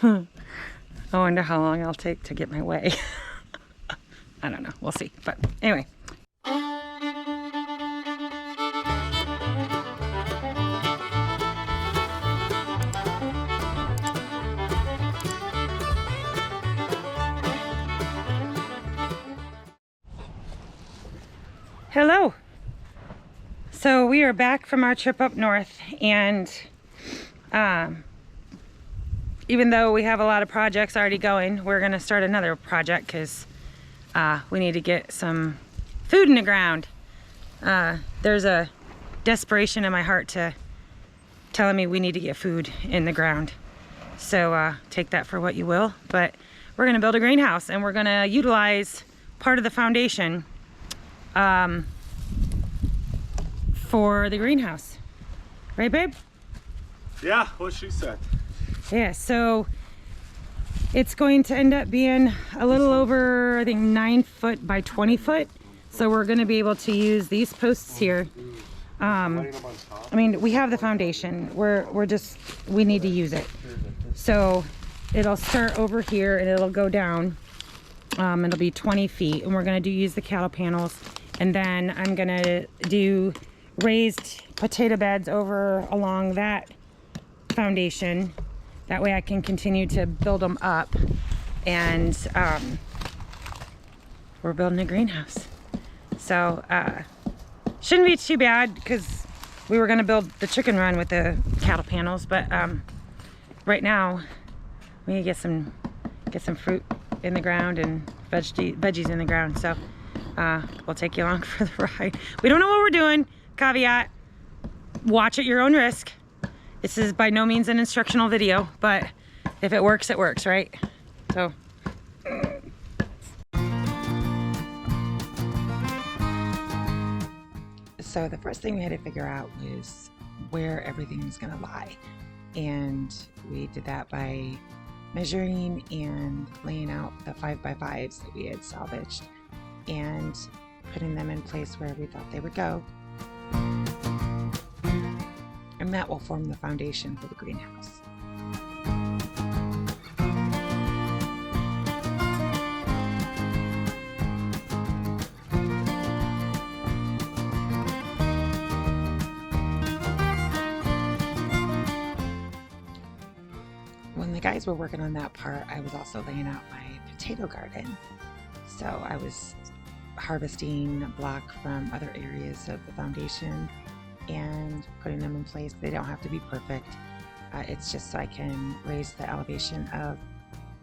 I wonder how long I'll take to get my way. I don't know. We'll see. But anyway. Hello. So we are back from our trip up north, and even though we have a lot of projects already going, we're gonna start another project because we need to get some food in the ground. There's a desperation in my heart to telling me we need to get food in the ground. So take that for what you will, but we're gonna build a greenhouse and we're gonna utilize part of the foundation for the greenhouse. Right, babe? Yeah, what she said. Yeah, so it's going to end up being a little over, I think, 9 foot by 20 foot. So we're going to be able to use these posts here. I mean, we have the foundation. We need to use it. So it'll start over here and it'll go down. It'll be 20 feet, and we're going to use the cattle panels. And then I'm going to do raised potato beds over along that foundation. That way I can continue to build them up. And we're building a greenhouse. So shouldn't be too bad because we were going to build the chicken run with the cattle panels. But right now we need to get some fruit in the ground and veggies in the ground. So we'll take you along for the ride. We don't know what we're doing. Caveat, watch at your own risk. This is by no means an instructional video, but if it works, right? So. So the first thing we had to figure out was where everything was gonna lie. And we did that by measuring and laying out the 5x5s that we had salvaged and putting them in place where we thought they would go. And that will form the foundation for the greenhouse. When the guys were working on that part, I was also laying out my potato garden. So I was harvesting block from other areas of the foundation and putting them in place. They don't have to be perfect. It's just so I can raise the elevation of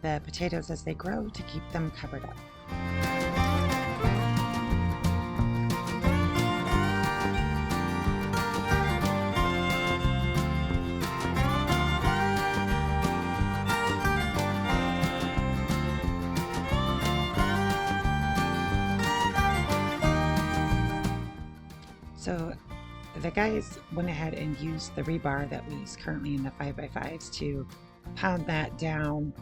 the potatoes as they grow to keep them covered up. So the guys went ahead and used the rebar that was currently in the 5x5s to pound that down.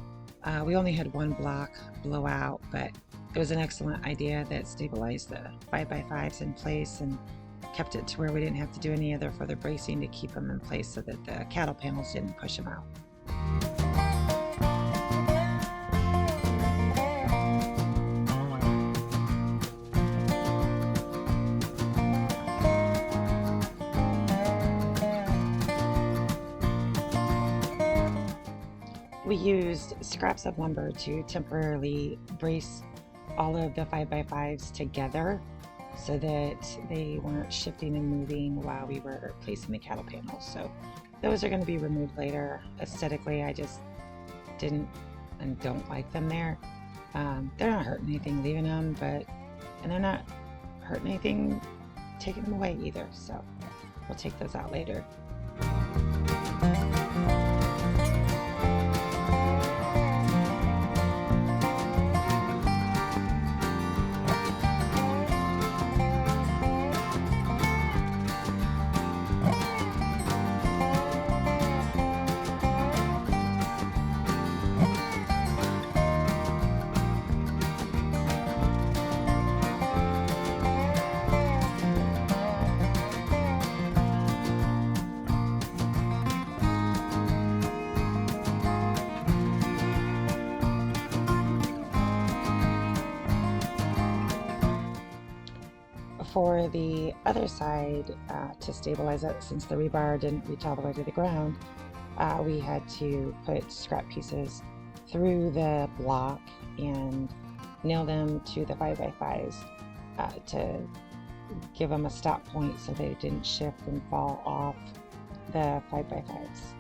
We only had one block blow out, but it was an excellent idea that stabilized the 5x5s in place and kept it to where we didn't have to do any other further bracing to keep them in place so that the cattle panels didn't push them out. We used scraps of lumber to temporarily brace all of the 5x5s together so that they weren't shifting and moving while we were placing the cattle panels. So those are going to be removed later. Aesthetically, I just didn't and don't like them there. They're not hurting anything leaving them, and they're not hurting anything taking them away either. So we'll take those out later. for the other side, to stabilize it, since the rebar didn't reach all the way to the ground, we had to put scrap pieces through the block and nail them to the 5x5s to give them a stop point so they didn't shift and fall off the 5x5s.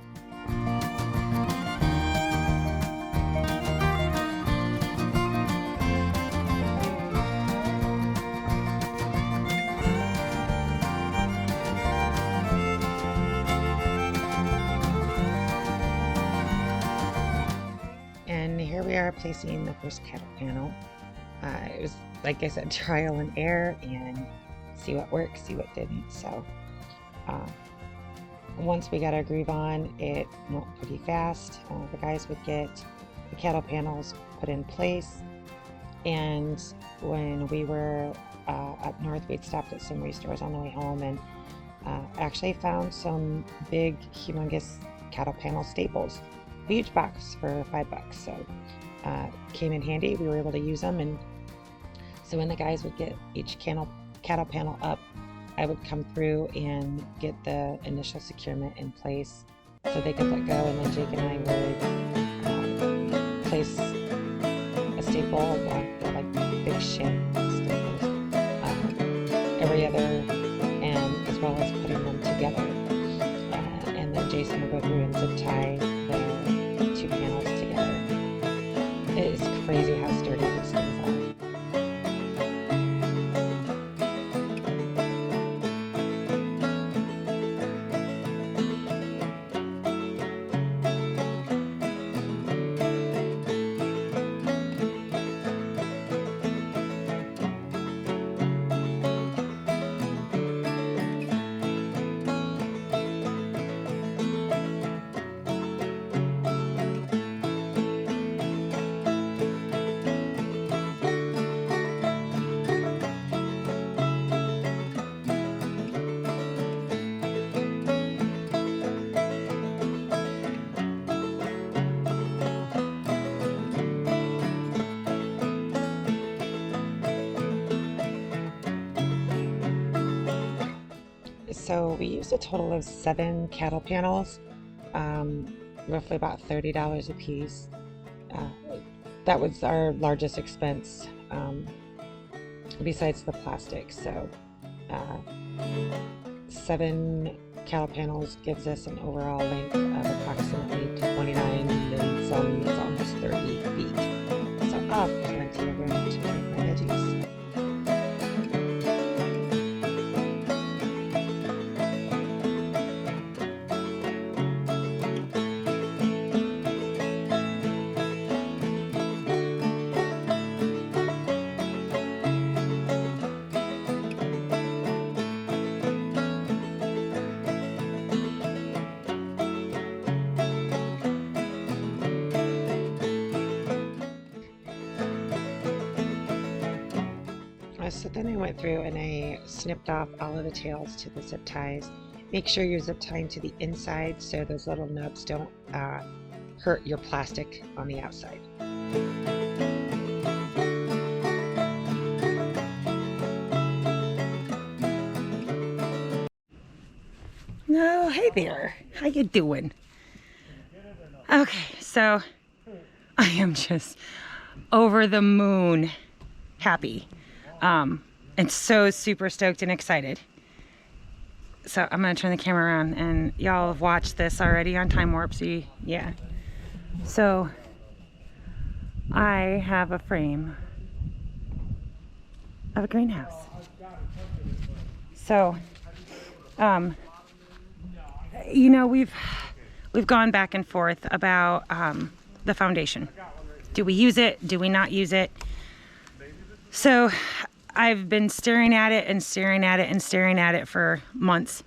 And here we are placing the first cattle panel. It was, like I said, trial and error, and see what worked, see what didn't. So once we got our groove on, it went pretty fast. The guys would get the cattle panels put in place, and when we were up north, we'd stopped at some restores on the way home, and actually found some big, humongous cattle panel staples. A huge box for $5, so came in handy. We were able to use them, and so when the guys would get each cattle panel up, I would come through and get the initial securement in place so they could let go, and then Jake and I would place a staple, like big ship staples, every other end, as well as putting them together. And then Jason would go through and zip tie the two panels together. It is crazy how sturdy these things are. So we used a total of 7 cattle panels, roughly about $30 a piece. That was our largest expense, besides the plastic. So 7 cattle panels gives us an overall length of approximately 29 and some is almost 30 feet. So plenty of room to plant my veggies. So then I went through and I snipped off all of the tails to the zip ties. Make sure you're zip tying to the inside so those little nubs don't hurt your plastic on the outside. No, hey there. How you doing? Okay, so I am just over the moon happy. And so super stoked and excited. So I'm gonna turn the camera around, and y'all have watched this already on Time Warp, so yeah. So I have a frame of a greenhouse. So, you know, we've gone back and forth about the foundation. Do we use it? Do we not use it? So I've been staring at it and staring at it and staring at it for months,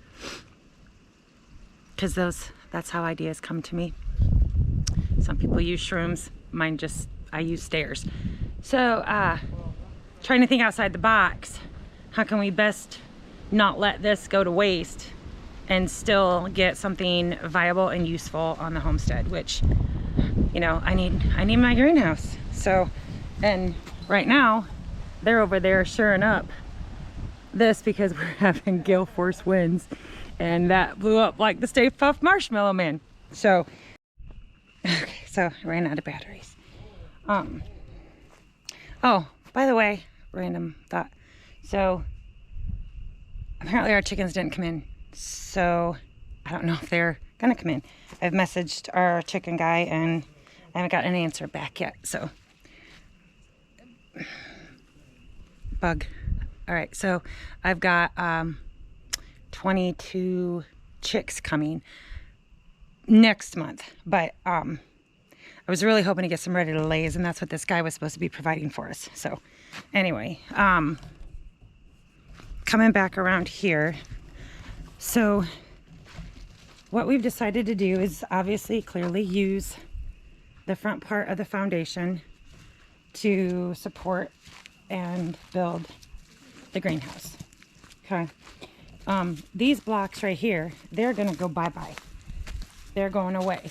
because that's how ideas come to me. Some people use shrooms, I use stairs. So trying to think outside the box, how can we best not let this go to waste and still get something viable and useful on the homestead, which, you know, I need my greenhouse. So, and right now they're over there shoring up this because we're having gale force winds, and that blew up like the Stay Puft Marshmallow Man. So, okay, so I ran out of batteries. Oh, by the way, random thought. So, apparently our chickens didn't come in. So, I don't know if they're gonna come in. I've messaged our chicken guy and I haven't got an answer back yet. So, bug. All right, so I've got 22 chicks coming next month, but I was really hoping to get some ready to lays, and that's what this guy was supposed to be providing for us. So anyway, coming back around here. So what we've decided to do is obviously clearly use the front part of the foundation to support and build the greenhouse. Okay. These blocks right here, they're gonna go bye-bye. They're going away.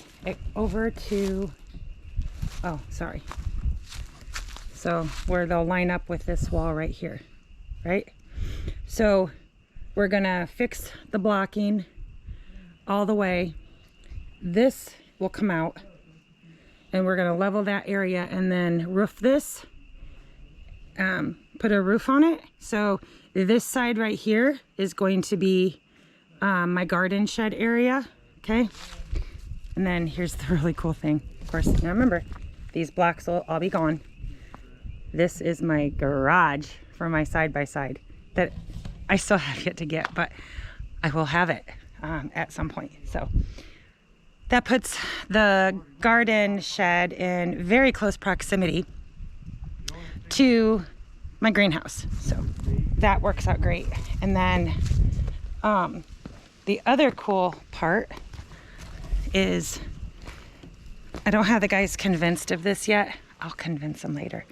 Over to, oh, sorry. So where they'll line up with this wall right here, right? So we're gonna fix the blocking all the way. This will come out, and we're gonna level that area and then roof this, put a roof on it. So this side right here is going to be my garden shed area, okay? And then here's the really cool thing. Of course, now remember, these blocks will all be gone. This is my garage for my side-by-side that I still have yet to get, but I will have it at some point. So that puts the garden shed in very close proximity to my greenhouse. So that works out great. And then the other cool part is I don't have the guys convinced of this yet. I'll convince them later.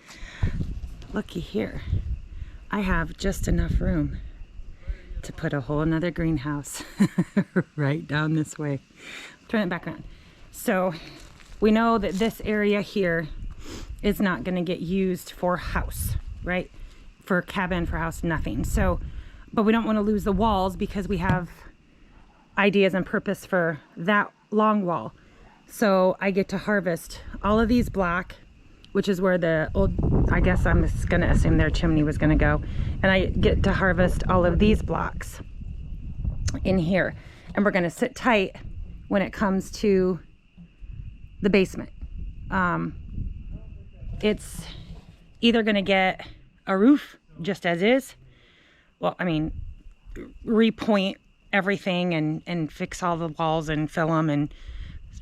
Looky here. I have just enough room to put a whole another greenhouse right down this way. Turn it back around. So we know that this area here is not going to get used for house, right? For cabin, for house, nothing. So, but we don't want to lose the walls because we have ideas and purpose for that long wall. So I get to harvest all of these block, which is where the old, I guess I'm just going to assume their chimney was going to go. And I get to harvest all of these blocks in here. And we're going to sit tight when it comes to the basement. It's either going to get a roof just as is. Well, I mean, repoint everything and fix all the walls and fill them and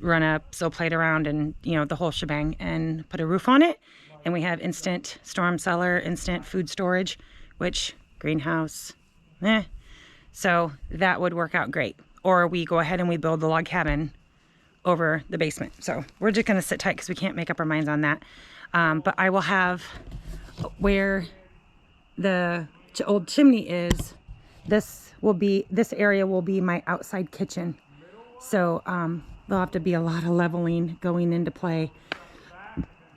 run a sill plate around and, you know, the whole shebang, and put a roof on it. And we have instant storm cellar, instant food storage, which greenhouse, so that would work out great. Or we go ahead and we build the log cabin over the basement. So we're just going to sit tight because we can't make up our minds on that. But I will have where the old chimney is, this area will be my outside kitchen. So there'll have to be a lot of leveling going into play.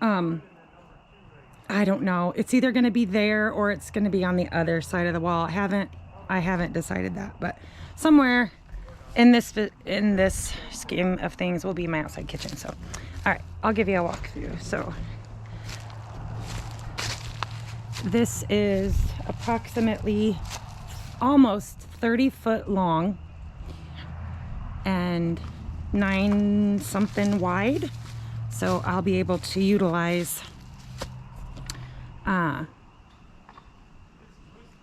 I don't know. It's either going to be there or it's going to be on the other side of the wall. I haven't decided that, but somewhere in this scheme of things will be my outside kitchen. So, all right, I'll give you a walkthrough. So this is approximately almost 30 foot long and 9 something wide. So I'll be able to utilize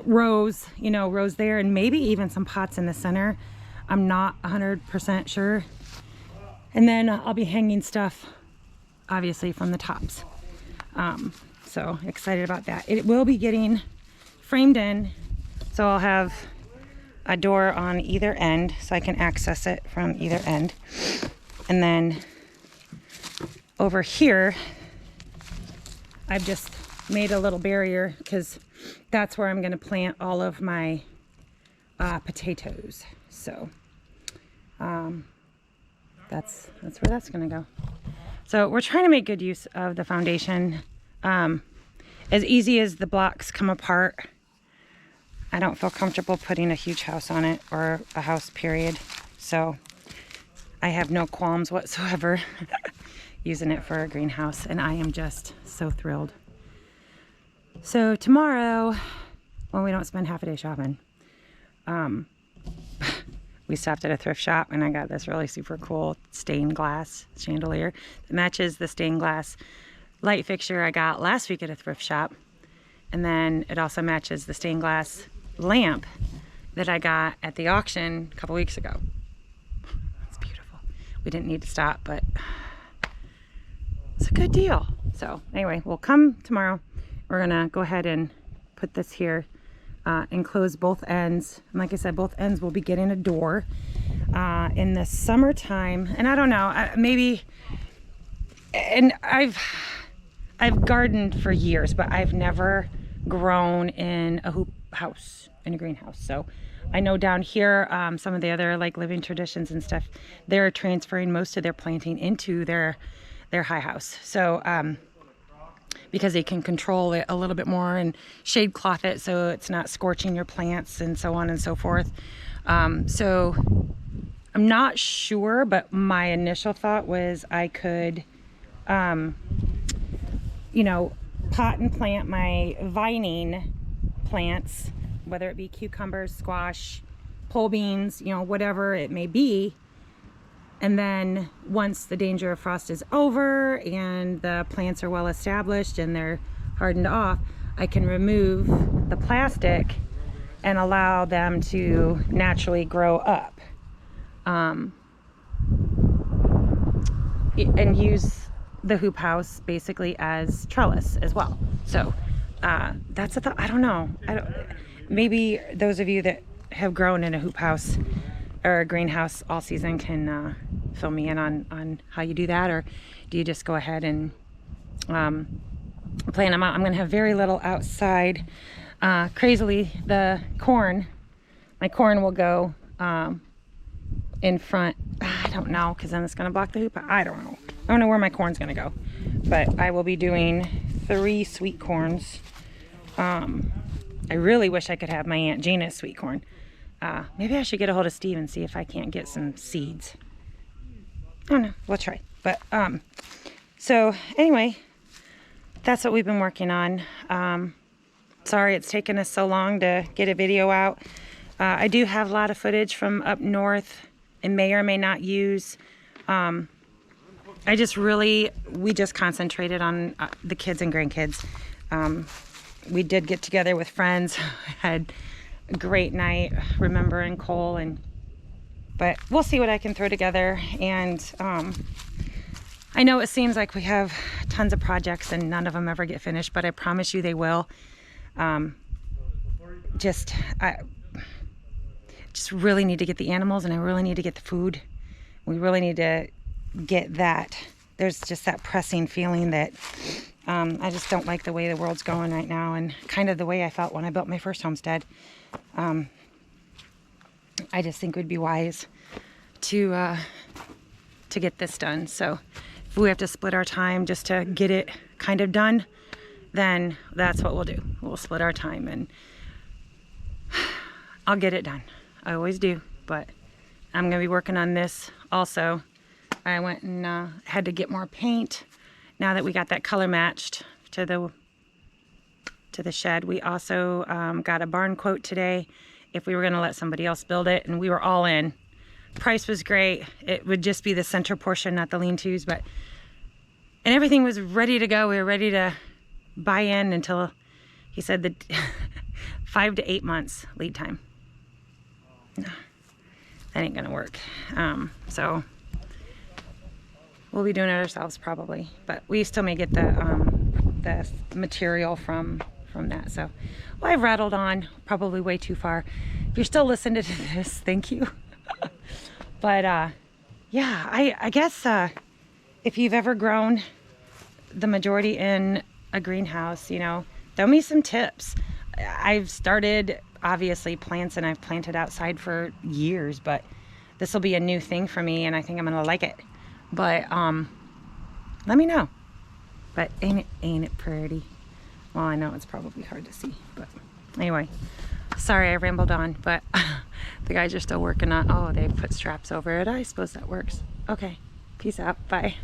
rows there, and maybe even some pots in the center. I'm not 100% sure. And then I'll be hanging stuff obviously from the tops. So excited about that. It will be getting framed in, so I'll have a door on either end so I can access it from either end. And then over here I've just made a little barrier because that's where I'm going to plant all of my potatoes. So that's where that's going to go. So we're trying to make good use of the foundation. As easy as the blocks come apart, I don't feel comfortable putting a huge house on it, or a house period. So I have no qualms whatsoever using it for a greenhouse, and I am just so thrilled. So tomorrow, when we don't spend half a day shopping, we stopped at a thrift shop and I got this really super cool stained glass chandelier that matches the stained glass light fixture I got last week at a thrift shop. And then it also matches the stained glass lamp that I got at the auction a couple weeks ago. It's beautiful. We didn't need to stop, but it's a good deal. So anyway, we'll come tomorrow. We're gonna go ahead and put this here, enclose both ends. And like I said, both ends will be getting a door in the summertime. And I don't know, maybe, and I've gardened for years, but I've never grown in a hoop house, in a greenhouse. So I know down here, some of the other like living traditions and stuff, they're transferring most of their planting into their high house. So because they can control it a little bit more and shade cloth it so it's not scorching your plants and so on and so forth. So I'm not sure, but my initial thought was I could, you know, pot and plant my vining plants, whether it be cucumbers, squash, pole beans, you know, whatever it may be. And then once the danger of frost is over and the plants are well established and they're hardened off, I can remove the plastic and allow them to naturally grow up. And use the hoop house basically as trellis as well. So that's a thought. I don't know. Maybe those of you that have grown in a hoop house or a greenhouse all season can fill me in on how you do that, or do you just go ahead and plant them out? I'm gonna have very little outside. Crazily, my corn will go in front. I don't know, because then it's gonna block the hoop. I don't know. I don't know where my corn's gonna go, but I will be doing 3 sweet corns. I really wish I could have my Aunt Gina's sweet corn. Maybe I should get a hold of Steve and see if I can't get some seeds. I don't know, we'll try. But so anyway, that's what we've been working on. Sorry it's taken us so long to get a video out. I do have a lot of footage from up north and may or may not use. We just concentrated on the kids and grandkids. We did get together with friends, had a great night remembering Cole, but we'll see what I can throw together. And I know it seems like we have tons of projects and none of them ever get finished, but I promise you they will. I just really need to get the animals, and I really need to get the food. We really need to get that. There's just that pressing feeling that I just don't like the way the world's going right now, and kind of the way I felt when I built my first homestead. I just think it would be wise to get this done. So if we have to split our time just to get it kind of done, then that's what we'll do. We'll split our time and I'll get it done. I always do, but I'm gonna be working on this also. I went and had to get more paint now that we got that color matched to the shed. We also got a barn quote today if we were gonna let somebody else build it, and we were all in. Price was great. It would just be the center portion, not the lean-tos, and everything was ready to go. We were ready to buy in until he said that 5 to 8 months lead time. No, that ain't gonna work. So we'll be doing it ourselves probably, but we still may get the material from that. So, well, I've rattled on probably way too far. If you're still listening to this, thank you. But yeah, I guess if you've ever grown the majority in a greenhouse, you know, throw me some tips. I've started obviously plants and I've planted outside for years, but this will be a new thing for me and I think I'm gonna like it. But let me know. But ain't it pretty? Well, I know it's probably hard to see, but anyway, sorry I rambled on, but the guys are still working on, oh, they put straps over it. I suppose that works. Okay, peace out, bye.